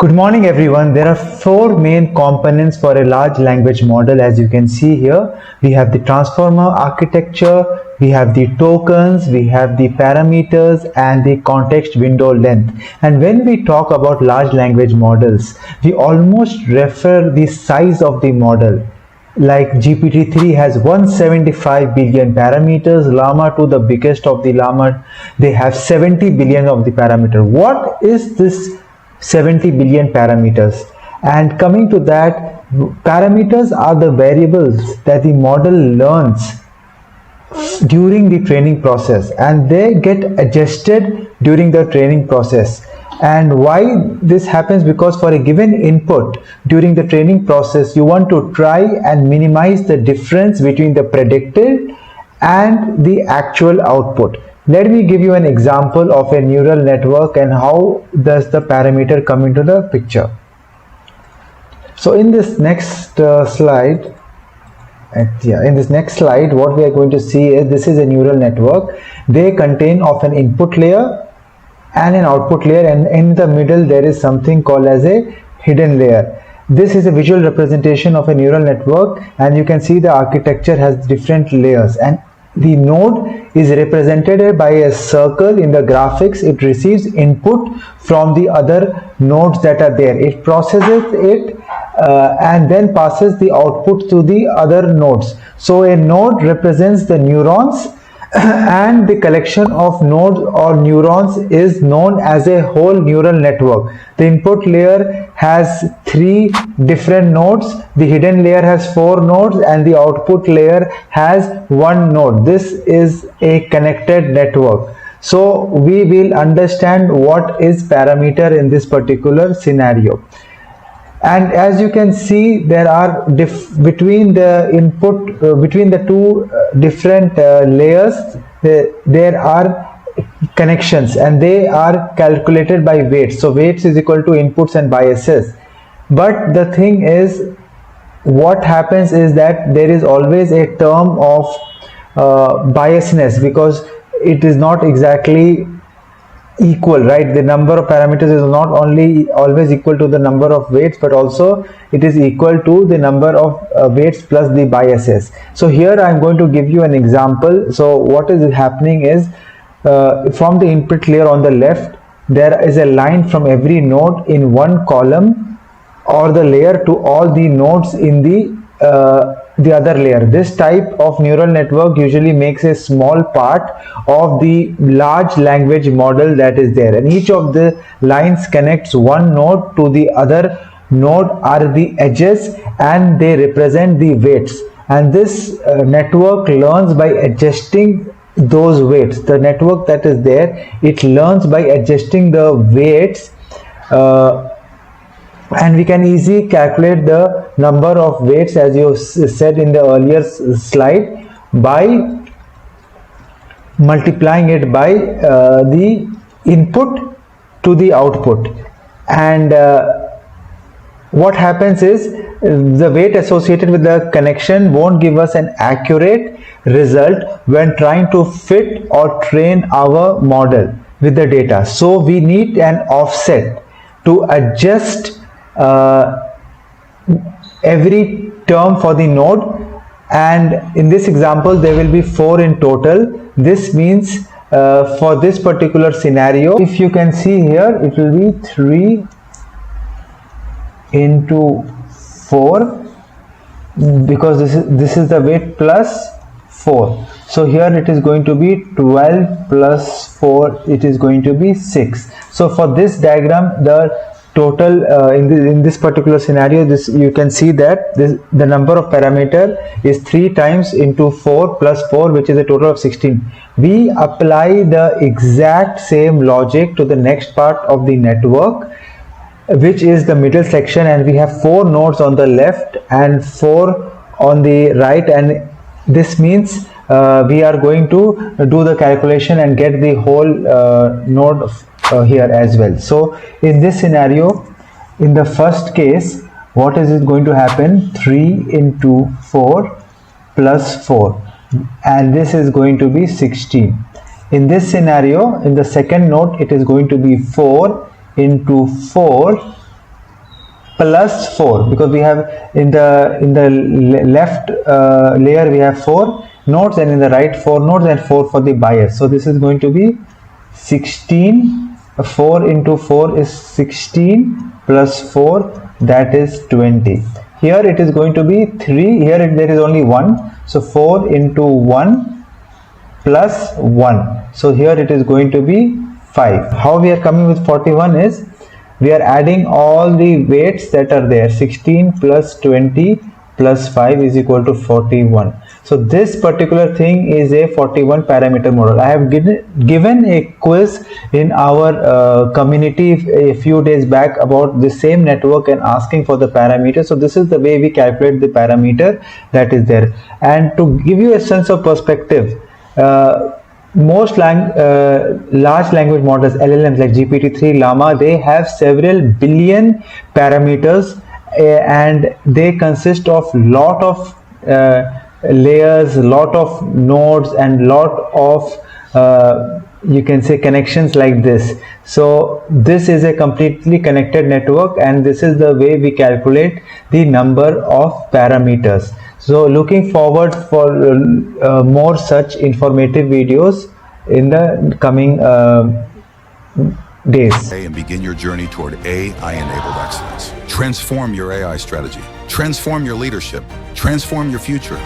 Good morning everyone. There are four main components for a large language model. As you can see here, we have the transformer architecture, we have the tokens, we have the parameters and the context window length. And when we talk about large language models, we almost refer the size of the model. Like GPT-3 has 175 billion parameters, Llama 2, the biggest of the Llama, they have 70 billion of the parameter. What is this 70 billion parameters? And coming to that, parameters are the variables that the model learns during the training process, and they get adjusted during the training process. And why this happens? Because for a given input during the training process, you want to try and minimize the difference between the predicted and the actual output. Let me give you an example of a neural network and how does the parameter come into the picture. So in this next slide, what we are going to see is this is a neural network. They contain of an input layer and an output layer, and in the middle there is something called as a hidden layer. This is a visual representation of a neural network, and you can see the architecture has different layers, and the node is represented by a circle in the graphics. It receives input from the other nodes that are there. It processes it and then passes the output to the other nodes. So a node represents the neurons and the collection of nodes or neurons is known as a whole neural network. The input layer has 3 different nodes, the hidden layer has 4 nodes, and the output layer has 1 node. This is a connected network. So we will understand what is parameter in this particular scenario. And as you can see, there are between the input between the two different layers there are connections, and they are calculated by weights. So weights is equal to inputs and biases. But the thing is, what happens is that there is always a term of biasness, because it is not exactly equal, right? The number of parameters is not only always equal to the number of weights, but also it is equal to the number of weights plus the biases. So here I am going to give you an example. So what is happening is from the input layer on the left, there is a line from every node in one column or the layer to all the nodes in the other layer. This type of neural network usually makes a small part of the large language model that is there, and each of the lines connects one node to the other node are the edges, and they represent the weights. And this network learns by adjusting those weights. The network that is there, it learns by adjusting the weights, and we can easily calculate the number of weights, as you said in the earlier slide, by multiplying it by the input to the output. And what happens is the weight associated with the connection won't give us an accurate result when trying to fit or train our model with the data. So we need an offset to adjust every term for the node, and in this example there will be 4 in total. This means for this particular scenario, if you can see here, it will be 3 into 4, because this is the weight plus 4. So here it is going to be 12 plus 4, it is going to be 6. So for this diagram, the total in this particular scenario, this you can see that the number of parameter is 3 times into 4 plus 4, which is a total of 16. We apply the exact same logic to the next part of the network, which is the middle section, and we have 4 nodes on the left and 4 on the right, and this means we are going to do the calculation and get the whole node here as well. So in this scenario, in the first case, what is it going to happen? 3 into 4 plus 4, and this is going to be 16. In this scenario, in the second node, it is going to be 4 into 4 plus 4, because we have in the left layer we have 4 nodes, and in the right 4 nodes, and 4 for the bias. So this is going to be 16. 4 into 4 is 16 plus 4, that is 20. Here it is going to be 3. Here there is only 1, so 4 into 1 plus 1. So here it is going to be 5. How we are coming with 41 is we are adding all the weights that are there. 16 plus 20 plus 5 is equal to 41. So this particular thing is a 41 parameter model. I have given a quiz in our community a few days back about the same network and asking for the parameter. So this is the way we calculate the parameter that is there. And to give you a sense of perspective, most large language models, LLMs like GPT-3, llama, they have several billion parameters, and they consist of lot of layers, lot of nodes, and lot of you can say connections like this. So this is a completely connected network, and this is the way we calculate the number of parameters. So looking forward for more such informative videos in the coming days. And begin your journey toward AI-enabled excellence. Transform your AI strategy. Transform your leadership. Transform your future.